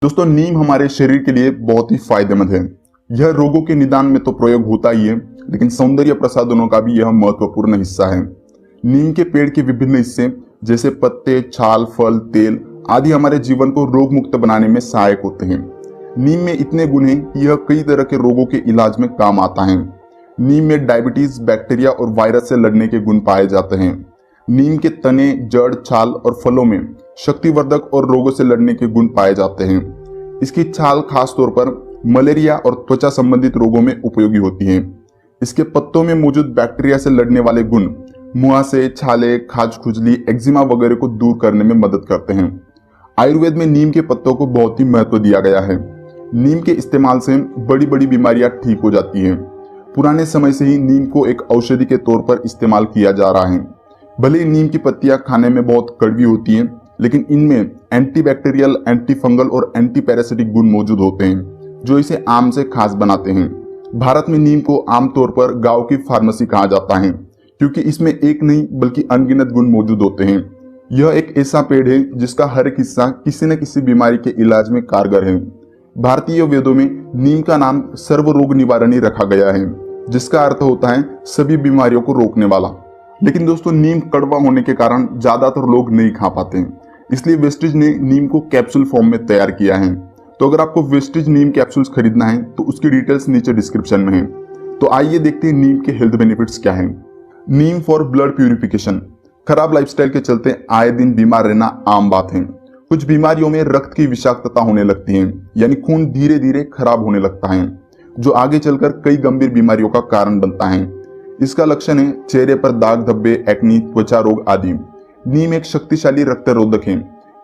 दोस्तों, नीम हमारे शरीर के लिए बहुत ही फायदेमंद है। यह रोगों के निदान में तो प्रयोग होता ही है, लेकिन सौंदर्य प्रसाधनों का भी यह महत्वपूर्ण हिस्सा है। नीम के पेड़ के विभिन्न हिस्से जैसे पत्ते, छाल, फल, तेल आदि हमारे जीवन को रोग मुक्त बनाने में सहायक होते हैं। नीम में इतने गुण हैं कि यह कई तरह के रोगों के इलाज में काम आता है। नीम में डायबिटीज, बैक्टीरिया और वायरस से लड़ने के गुण पाए जाते हैं। नीम के तने, जड़, छाल और फलों में शक्तिवर्धक और रोगों से लड़ने के गुण पाए जाते हैं। इसकी छाल खास तौर पर मलेरिया और त्वचा संबंधित रोगों में उपयोगी होती है। इसके पत्तों में मौजूद बैक्टीरिया से लड़ने वाले गुण मुहासे, छाले, खाज, खुजली, एक्जिमा वगैरह को दूर करने में मदद करते हैं। आयुर्वेद में नीम के पत्तों को बहुत ही महत्व दिया गया है। नीम के इस्तेमाल से बड़ी बड़ी बीमारियां ठीक हो जाती हैं। पुराने समय से ही नीम को एक औषधि के तौर पर इस्तेमाल किया जा रहा है। भले ही नीम की पत्तियां खाने में बहुत कड़वी होती हैं, लेकिन इनमें एंटीबैक्टीरियल, एंटी फंगल और एंटी पैरासिटिक गुण मौजूद होते हैं, जो इसे आम से खास बनाते हैं। भारत में नीम को आमतौर पर गांव की फार्मेसी कहा जाता है, क्योंकि इसमें एक नहीं बल्कि अनगिनत गुण मौजूद होते हैं। यह एक ऐसा पेड़ है जिसका हर एक हिस्सा किसी न किसी बीमारी के इलाज में कारगर है। भारतीय वेदों में नीम का नाम सर्व रोग निवारणी रखा गया है, जिसका अर्थ होता है सभी बीमारियों को रोकने वाला। लेकिन दोस्तों, नीम कड़वा होने के कारण ज्यादातर लोग नहीं खा पाते हैं, इसलिए वेस्टिज ने नीम को कैप्सूल फॉर्म में तैयार किया है। तो अगर आपको वेस्टिज नीम कैप्सूल्स खरीदना है तो उसकी डिटेल्स नीचे डिस्क्रिप्शन में है। तो आइए देखते हैं नीम के हेल्थ बेनिफिट्स क्या हैं। नीम फॉर ब्लड प्यूरिफिकेशन। खराब लाइफस्टाइल के चलते आए दिन बीमार रहना आम बात है। कुछ बीमारियों में रक्त की विषाक्तता होने लगती है, यानी खून धीरे धीरे खराब होने लगता है, जो आगे चलकर कई गंभीर बीमारियों का कारण बनता है। इसका लक्षण है चेहरे पर दाग धब्बे, एक्नी, त्वचा रोग आदि। नीम एक शक्तिशाली रक्तरोधक है।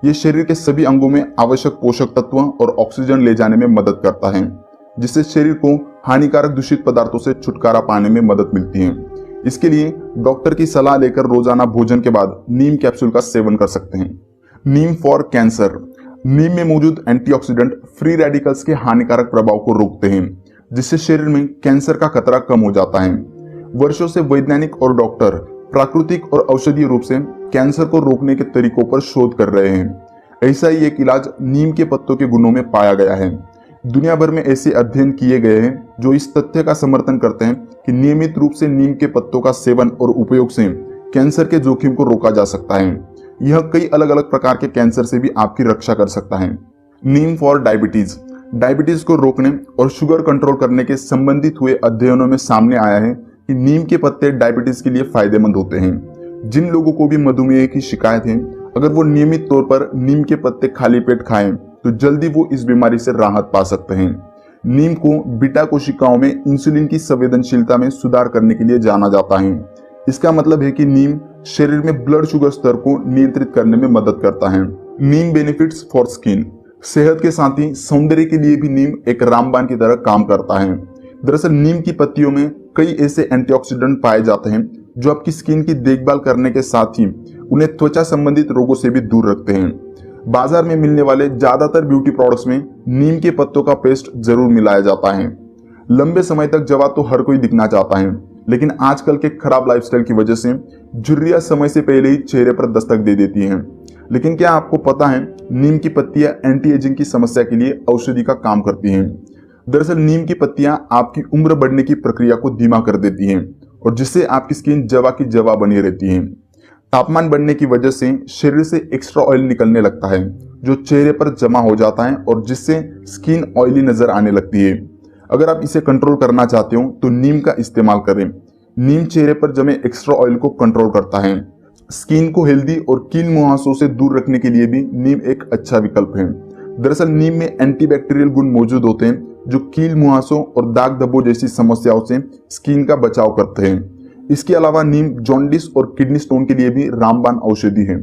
ये शरीर के सभी अंगों में आवश्यक पोषक तत्व और ऑक्सीजन ले जाने में मदद करता है, जिससे शरीर को हानिकारक दूषित पदार्थों से छुटकारा पाने में मदद मिलती है। इसके लिए डॉक्टर की सलाह लेकर रोजाना भोजन के बाद नीम कैप्सूल का सेवन कर सकते हैं। नीम फॉर कैंसर। नीम में मौजूद एंटीऑक्सीडेंट फ्री रेडिकल्स के हानिकारक प्रभाव को रोकते हैं, जिससे शरीर में कैंसर का खतरा कम हो जाता है। वर्षों से वैज्ञानिक और डॉक्टर प्राकृतिक और औषधीय रूप से कैंसर को रोकने के तरीकों पर शोध कर रहे हैं। ऐसा ही एक इलाज नीम के पत्तों के गुणों में पाया गया है। दुनिया भर में ऐसे अध्ययन किए गए हैं जो इस तथ्य का समर्थन करते हैं कि नियमित रूप से नीम के पत्तों का सेवन और उपयोग से कैंसर के जोखिम को रोका जा सकता है। यह कई अलग अलग प्रकार के कैंसर से भी आपकी रक्षा कर सकता है। नीम फॉर डायबिटीज। डायबिटीज को रोकने और शुगर कंट्रोल करने के संबंधित हुए अध्ययनों में सामने आया है कि नीम के पत्ते डायबिटीज के लिए फायदेमंद होते हैं। जिन लोगों को भी मधुमेह की शिकायत है, अगर वो नियमित तौर पर नीम के पत्ते खाली पेट खाएं तो जल्दी वो इस बीमारी से राहत पा सकते हैं। नीम को बीटा कोशिकाओं में इंसुलिन की संवेदनशीलता में सुधार करने के लिए जाना जाता है। इसका मतलब है कि नीम शरीर में ब्लड शुगर स्तर को नियंत्रित करने में मदद करता है। नीम बेनिफिट्स फॉर स्किन। सेहत के साथ ही सौंदर्य के लिए भी नीम एक रामबाण की तरह काम करता है। दरअसल नीम की पत्तियों में कई ऐसे एंटीऑक्सीडेंट पाए जाते हैं जो आपकी स्किन की देखभाल करने के साथ ही उन्हें त्वचा संबंधित रोगों से भी दूर रखते हैं। बाजार में मिलने वाले ज्यादातर ब्यूटी प्रोडक्ट्स में नीम के पत्तों का पेस्ट जरूर मिलाया जाता है। लंबे समय तक जवा तो हर कोई दिखना चाहता है, लेकिन आजकल के खराब लाइफस्टाइल की वजह से झुर्रियां समय से पहले ही चेहरे पर दस्तक दे देती हैं। लेकिन क्या आपको पता है, नीम की पत्तियां एंटी एजिंग की समस्या के लिए औषधि का काम करती हैं। दरअसल नीम की पत्तियां आपकी उम्र बढ़ने की प्रक्रिया को धीमा कर देती हैं, और जिससे आपकी स्किन जवा की जवा बनी रहती है। तापमान बढ़ने की वजह से शरीर से एक्स्ट्रा ऑयल निकलने लगता है, जो चेहरे पर जमा हो जाता है और जिससे स्किन ऑयली नजर आने लगती है। अगर आप इसे कंट्रोल करना चाहते हो तो नीम का इस्तेमाल करें। नीम चेहरे पर जमे एक्स्ट्रा ऑयल को कंट्रोल करता है। स्किन को हेल्दी और कील मुहासों से दूर रखने के लिए भी नीम एक अच्छा विकल्प है। दरअसल नीम में एंटीबैक्टीरियल गुण मौजूद होते हैं, जो कील मुहासों और दाग धब्बों जैसी समस्याओं से स्किन का बचाव करते हैं। इसके अलावा नीम जॉन्डिस और किडनी स्टोन के लिए भी रामबाण औषधि है।